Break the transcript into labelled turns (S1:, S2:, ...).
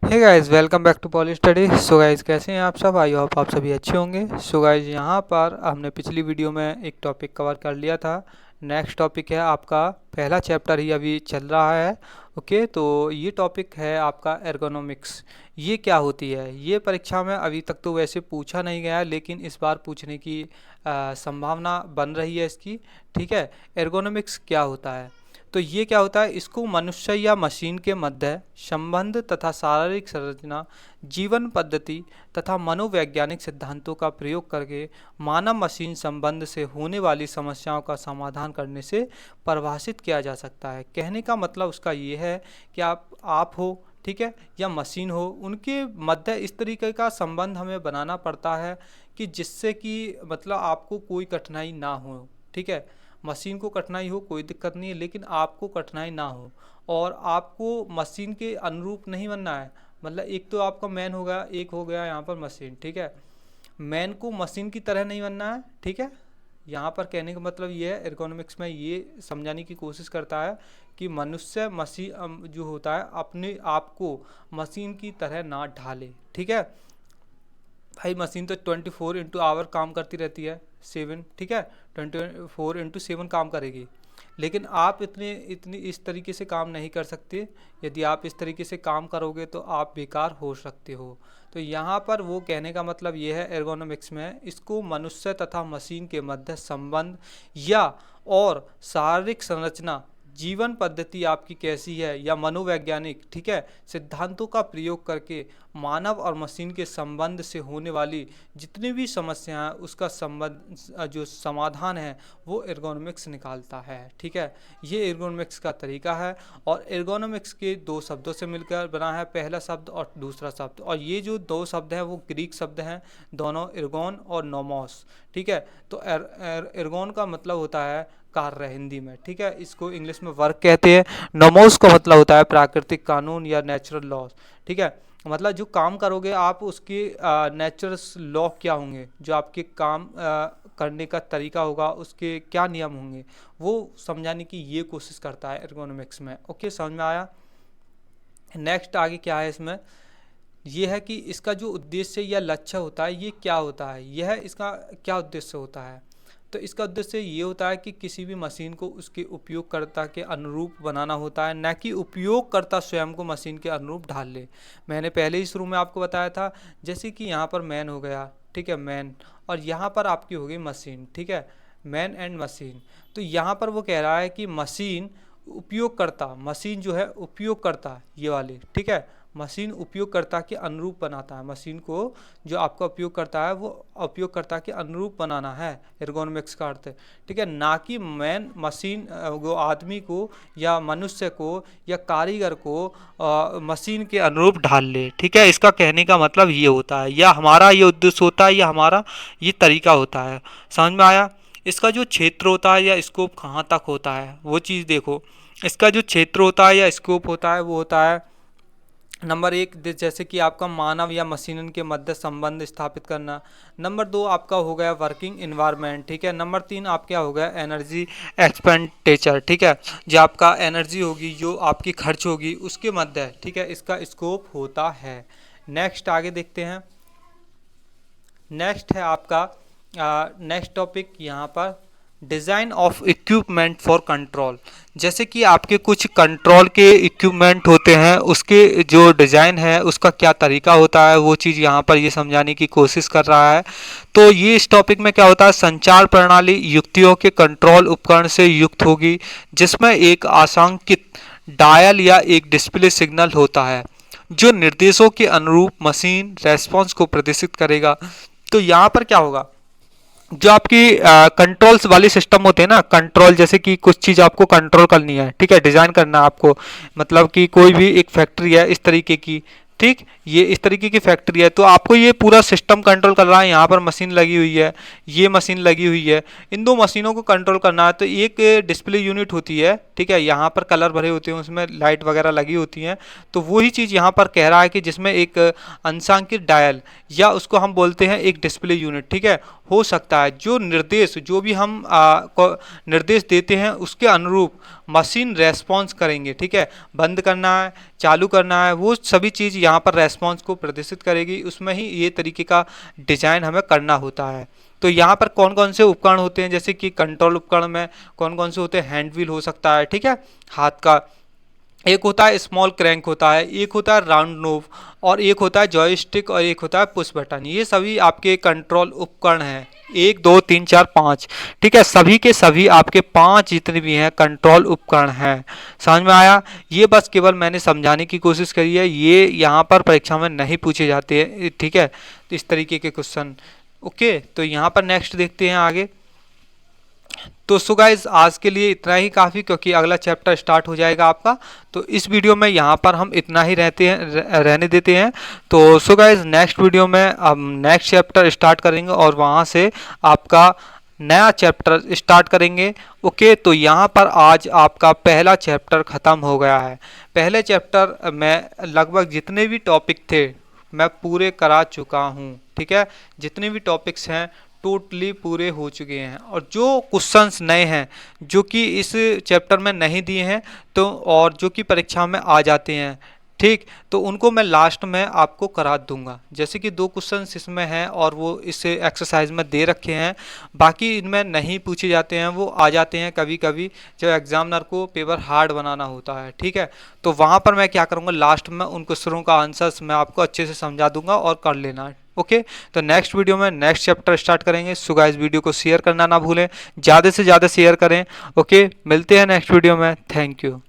S1: Hey guys, welcome back to poly study. So guys, कैसे हैं आप सब? आई होप आप सभी अच्छे होंगे। सो गाइस, यहाँ पर हमने पिछली वीडियो में एक टॉपिक कवर कर लिया था। नेक्स्ट टॉपिक है आपका, पहला चैप्टर ही अभी चल रहा है। ओके, तो ये टॉपिक है आपका एर्गोनॉमिक्स। ये क्या होती है? ये परीक्षा में अभी तक तो वैसे पूछा नहीं गया है, लेकिन इस बार पूछने की संभावना बन रही है इसकी। ठीक है, एर्गोनॉमिक्स क्या होता है? तो ये क्या होता है, इसको मनुष्य या मशीन के मध्य संबंध तथा शारीरिक संरचना, जीवन पद्धति तथा मनोवैज्ञानिक सिद्धांतों का प्रयोग करके मानव मशीन संबंध से होने वाली समस्याओं का समाधान करने से परिभाषित किया जा सकता है। कहने का मतलब उसका ये है कि आप हो, ठीक है, या मशीन हो, उनके मध्य इस तरीके का संबंध हमें बनाना पड़ता है कि जिससे कि मतलब आपको कोई कठिनाई ना हो। ठीक है, मशीन को कठिनाई हो कोई दिक्कत नहीं है, लेकिन आपको कठिनाई ना हो। और आपको मशीन के अनुरूप नहीं बनना है। मतलब एक तो आपका मैन हो गया, एक हो गया यहाँ पर मशीन। ठीक है, मैन को मशीन की तरह नहीं बनना है। ठीक है, यहाँ पर कहने का मतलब ये है, एर्गोनॉमिक्स में ये समझाने की कोशिश करता है कि मनुष्य मशीन जो होता है अपने आप को मशीन की तरह ना ढाले। ठीक है भाई, मशीन तो 24/7 काम करती रहती है, 7। ठीक है, 24/7 काम करेगी, लेकिन आप इतनी इस तरीके से काम नहीं कर सकते। यदि आप इस तरीके से काम करोगे तो आप बेकार हो सकते हो। तो यहाँ पर वो कहने का मतलब ये है, एर्गोनॉमिक्स में इसको मनुष्य तथा मशीन के मध्य संबंध या और शारीरिक संरचना, जीवन पद्धति आपकी कैसी है, या मनोवैज्ञानिक, ठीक है, सिद्धांतों का प्रयोग करके मानव और मशीन के संबंध से होने वाली जितनी भी समस्या है उसका संबंध जो समाधान है वो एर्गोनॉमिक्स निकालता है। ठीक है, ये एर्गोनॉमिक्स का तरीका है। और एर्गोनॉमिक्स के दो शब्दों से मिलकर बना है, पहला शब्द और दूसरा शब्द। और ये जो दो शब्द हैं वो ग्रीक शब्द हैं, दोनों एर्गोन और नोमोस। ठीक है, तो एर्गोन का मतलब होता है कार्य हिंदी में। ठीक है, इसको इंग्लिश में वर्क कहते हैं। नोमोस का मतलब होता है प्राकृतिक कानून या नेचुरल लॉ। ठीक है, मतलब जो काम करोगे आप उसके नेचुरल लॉ क्या होंगे, जो आपके काम करने का तरीका होगा उसके क्या नियम होंगे, वो समझाने की ये कोशिश करता है एर्गोनॉमिक्स में। ओके, समझ में आया? नेक्स्ट आगे क्या है इसमें, ये है कि इसका जो उद्देश्य या लक्ष्य होता है ये क्या होता है, यह इसका क्या उद्देश्य होता है। तो इसका उद्देश्य ये होता है कि किसी भी मशीन को उसके उपयोगकर्ता के अनुरूप बनाना होता है, न कि उपयोगकर्ता स्वयं को मशीन के अनुरूप ढाल ले। मैंने पहले ही शुरू में आपको बताया था, जैसे कि यहाँ पर मैन हो गया, ठीक है, मैन, और यहाँ पर आपकी हो गई मशीन। ठीक है, मैन एंड मशीन। तो यहाँ पर वो कह रहा है कि मशीन उपयोगकर्ता, मशीन जो है उपयोगकर्ता ये वाले, ठीक है, मशीन उपयोगकर्ता के अनुरूप बनाता है। मशीन को जो आपका उपयोग करता है वो उपयोगकर्ता के अनुरूप बनाना है, एर्गोनॉमिक्स का अर्थ है। ठीक है, ना कि मैन मशीन वो आदमी को या मनुष्य को या कारीगर को मशीन के अनुरूप ढाल ले। ठीक है, इसका कहने का मतलब ये होता है, या हमारा ये उद्देश्य होता है, या हमारा ये तरीका होता है। समझ में आया? इसका जो क्षेत्र होता है या स्कोप कहाँ तक होता है वो चीज़ देखो। इसका जो क्षेत्र होता है या स्कोप होता है वो होता है, नंबर 1 जैसे कि आपका मानव या मशीनन के मध्य संबंध स्थापित करना। नंबर 2 आपका हो गया वर्किंग इन्वायरमेंट। ठीक है, नंबर 3 आप क्या हो गया, एनर्जी एक्सपेंडिचर। ठीक है, जो आपका एनर्जी होगी, जो आपकी खर्च होगी उसके मध्य, ठीक है, इसका स्कोप होता है। नेक्स्ट आगे देखते हैं। नेक्स्ट है आपका नेक्स्ट टॉपिक यहाँ पर, design of equipment for control. जैसे कि आपके कुछ कंट्रोल के इक्विपमेंट होते हैं, उसके जो डिज़ाइन है उसका क्या तरीका होता है वो चीज़ यहाँ पर ये समझाने की कोशिश कर रहा है। तो ये इस टॉपिक में क्या होता है, संचार प्रणाली युक्तियों के कंट्रोल उपकरण से युक्त होगी, जिसमें एक आशंकित डायल या एक डिस्प्ले सिग्नल होता है जो निर्देशों के अनुरूप मशीन रेस्पॉन्स को प्रदर्शित करेगा। तो यहाँ पर क्या होगा, जो आपकी कंट्रोल्स वाली सिस्टम होते हैं ना, कंट्रोल जैसे कि कुछ चीज़ आपको कंट्रोल करनी है, ठीक है, डिज़ाइन करना है आपको, मतलब कि कोई भी एक फैक्ट्री है इस तरीके की, ठीक, ये इस तरीके की फैक्ट्री है, तो आपको ये पूरा सिस्टम कंट्रोल कर रहा है। यहाँ पर मशीन लगी हुई है, ये मशीन लगी हुई है, इन दो मशीनों को कंट्रोल करना है। तो एक डिस्प्ले यूनिट होती है, ठीक है, यहाँ पर कलर भरे होते हैं, उसमें लाइट वगैरह लगी होती हैं। तो वही चीज़ यहाँ पर कह रहा है कि जिसमें एक अंशांकित डायल, या उसको हम बोलते हैं एक डिस्प्ले यूनिट, ठीक है, हो सकता है। जो निर्देश जो भी हम निर्देश देते हैं उसके अनुरूप मशीन रेस्पॉन्स करेंगे, ठीक है। बंद करना है, चालू करना है, वो सभी चीज़ यहाँ पर रेस्पॉन्स को प्रदर्शित करेगी। उसमें ही ये तरीके का डिजाइन हमें करना होता है। तो यहाँ पर कौन कौन से उपकरण होते हैं, जैसे कि कंट्रोल उपकरण में कौन कौन से होते हैं, हैंड व्हील हो सकता है, ठीक है, हाथ का। एक होता है स्मॉल क्रैंक होता है, एक होता है राउंड नोब, और एक होता है जॉयस्टिक, और एक होता है पुश बटन। ये सभी आपके कंट्रोल उपकरण हैं, 1 2 3 4 5, ठीक है। सभी के सभी आपके 5 जितने भी हैं कंट्रोल उपकरण हैं। समझ में आया? ये बस केवल मैंने समझाने की कोशिश करी है, ये यहाँ पर परीक्षा में नहीं पूछे जाते हैं, ठीक है। तो इस तरीके के क्वेश्चन, ओके। तो यहाँ पर नेक्स्ट देखते हैं आगे। तो सो गाइज आज के लिए इतना ही काफ़ी, क्योंकि अगला चैप्टर स्टार्ट हो जाएगा आपका। तो इस वीडियो में यहाँ पर हम इतना ही रहने देते हैं। तो सो गाइज नेक्स्ट वीडियो में हम नेक्स्ट चैप्टर स्टार्ट करेंगे और वहाँ से आपका नया चैप्टर स्टार्ट करेंगे, ओके। तो यहाँ पर आज आपका पहला चैप्टर ख़त्म हो गया है। पहले चैप्टर में लगभग जितने भी टॉपिक थे मैं पूरे करा चुका हूँ, ठीक है। जितने भी टॉपिक्स हैं टोटली पूरे हो चुके हैं, और जो क्वेश्चंस नए हैं जो कि इस चैप्टर में नहीं दिए हैं तो, और जो कि परीक्षा में आ जाते हैं, ठीक, तो उनको मैं लास्ट में आपको करा दूंगा। जैसे कि 2 क्वेश्चंस इसमें हैं और वो इस एक्सरसाइज में दे रखे हैं, बाकी इनमें नहीं पूछे जाते हैं, वो आ जाते हैं कभी कभी जब एग्जामिनर को पेपर हार्ड बनाना होता है, ठीक है। तो वहाँ पर मैं क्या करूँगा, लास्ट में उन क्वेश्चनों का आंसर्स मैं आपको अच्छे से समझा दूंगा और कर लेना, ओके। तो नेक्स्ट वीडियो में नेक्स्ट चैप्टर स्टार्ट करेंगे। सो गाइस वीडियो को शेयर करना ना भूलें, ज़्यादा से ज़्यादा शेयर करें, ओके। मिलते हैं नेक्स्ट वीडियो में, थैंक यू।